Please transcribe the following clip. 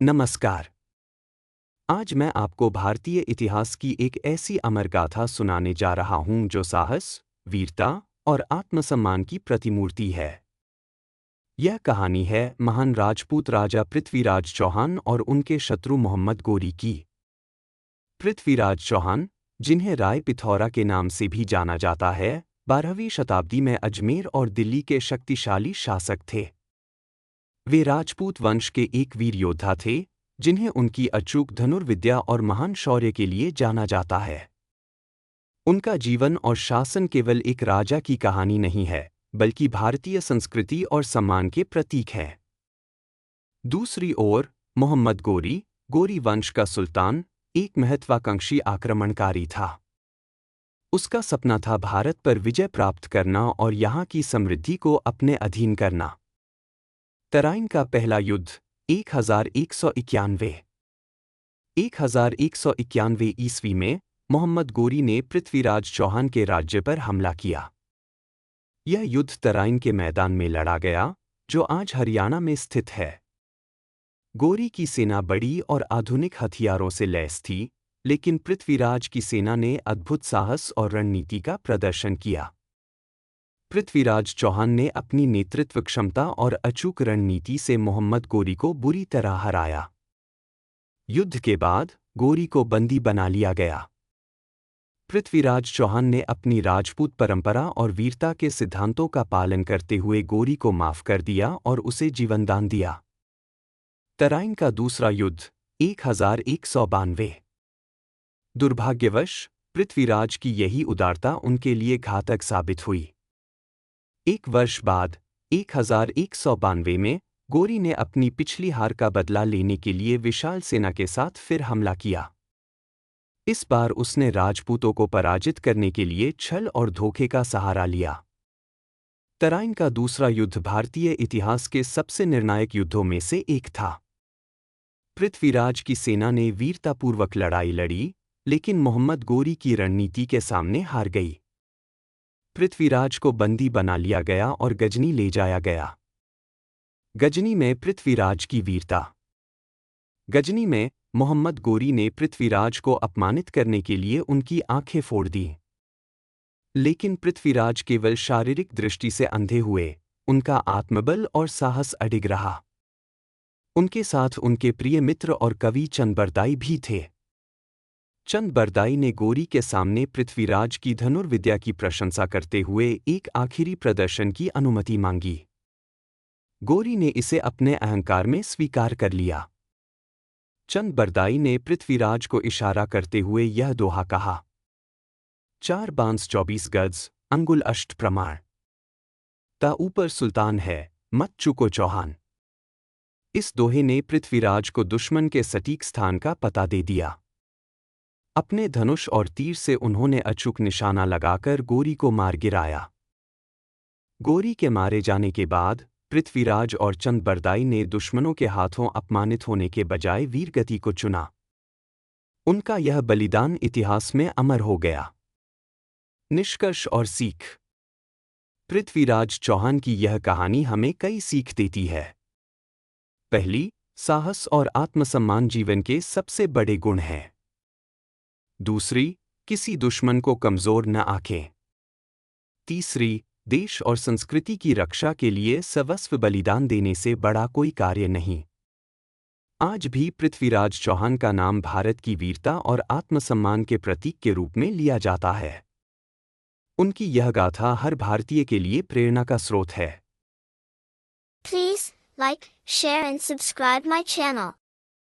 नमस्कार। आज मैं आपको भारतीय इतिहास की एक ऐसी अमर गाथा सुनाने जा रहा हूं जो साहस, वीरता और आत्मसम्मान की प्रतिमूर्ति है। यह कहानी है महान राजपूत राजा पृथ्वीराज चौहान और उनके शत्रु मोहम्मद गोरी की। पृथ्वीराज चौहान, जिन्हें राय पिथौरा के नाम से भी जाना जाता है, 12वीं शताब्दी में अजमेर और दिल्ली के शक्तिशाली शासक थे। वे राजपूत वंश के एक वीर योद्धा थे, जिन्हें उनकी अचूक धनुर्विद्या और महान शौर्य के लिए जाना जाता है। उनका जीवन और शासन केवल एक राजा की कहानी नहीं है, बल्कि भारतीय संस्कृति और सम्मान के प्रतीक है। दूसरी ओर, मोहम्मद गोरी, गोरी वंश का सुल्तान, एक महत्वाकांक्षी आक्रमणकारी था। उसका सपना था भारत पर विजय प्राप्त करना और यहाँ की समृद्धि को अपने अधीन करना। तराइन का पहला युद्ध 1191 ईस्वी में मोहम्मद गोरी ने पृथ्वीराज चौहान के राज्य पर हमला किया। यह युद्ध तराइन के मैदान में लड़ा गया, जो आज हरियाणा में स्थित है। गोरी की सेना बड़ी और आधुनिक हथियारों से लैस थी, लेकिन पृथ्वीराज की सेना ने अद्भुत साहस और रणनीति का प्रदर्शन किया। पृथ्वीराज चौहान ने अपनी नेतृत्व क्षमता और अचूक रणनीति से मोहम्मद गोरी को बुरी तरह हराया। युद्ध के बाद गोरी को बंदी बना लिया गया। पृथ्वीराज चौहान ने अपनी राजपूत परंपरा और वीरता के सिद्धांतों का पालन करते हुए गोरी को माफ कर दिया और उसे जीवनदान दिया। तराइन का दूसरा युद्ध 1192। दुर्भाग्यवश पृथ्वीराज की यही उदारता उनके लिए घातक साबित हुई। एक वर्ष बाद 1192 में गोरी ने अपनी पिछली हार का बदला लेने के लिए विशाल सेना के साथ फिर हमला किया। इस बार उसने राजपूतों को पराजित करने के लिए छल और धोखे का सहारा लिया। तराइन का दूसरा युद्ध भारतीय इतिहास के सबसे निर्णायक युद्धों में से एक था। पृथ्वीराज की सेना ने वीरतापूर्वक लड़ाई लड़ी, लेकिन मोहम्मद गोरी की रणनीति के सामने हार गई। पृथ्वीराज को बंदी बना लिया गया और गजनी ले जाया गया। गजनी में पृथ्वीराज की वीरता। गजनी में मोहम्मद गोरी ने पृथ्वीराज को अपमानित करने के लिए उनकी आंखें फोड़ दी। लेकिन पृथ्वीराज केवल शारीरिक दृष्टि से अंधे हुए, उनका आत्मबल और साहस अडिग रहा। उनके साथ उनके प्रिय मित्र और कवि चंद बरदाई भी थे। चंद बरदाई ने गोरी के सामने पृथ्वीराज की धनुर्विद्या की प्रशंसा करते हुए एक आखिरी प्रदर्शन की अनुमति मांगी। गोरी ने इसे अपने अहंकार में स्वीकार कर लिया। चंद बरदाई ने पृथ्वीराज को इशारा करते हुए यह दोहा कहा, 4 बांस 24 गज, अंगुल अष्ट प्रमाण। ता ऊपर सुल्तान है, मत चुको चौहान। इस दोहे ने पृथ्वीराज को दुश्मन के सटीक स्थान का पता दे दिया। अपने धनुष और तीर से उन्होंने अचूक निशाना लगाकर गोरी को मार गिराया। गोरी के मारे जाने के बाद पृथ्वीराज और चंद बरदाई ने दुश्मनों के हाथों अपमानित होने के बजाय वीरगति को चुना। उनका यह बलिदान इतिहास में अमर हो गया। निष्कर्ष और सीख। पृथ्वीराज चौहान की यह कहानी हमें कई सीख देती है। पहली, साहस और आत्मसम्मान जीवन के सबसे बड़े गुण हैं। दूसरी, किसी दुश्मन को कमजोर न आंकें। तीसरी, देश और संस्कृति की रक्षा के लिए सर्वस्व बलिदान देने से बड़ा कोई कार्य नहीं। आज भी पृथ्वीराज चौहान का नाम भारत की वीरता और आत्मसम्मान के प्रतीक के रूप में लिया जाता है। उनकी यह गाथा हर भारतीय के लिए प्रेरणा का स्रोत है। Please like, share and subscribe my channel.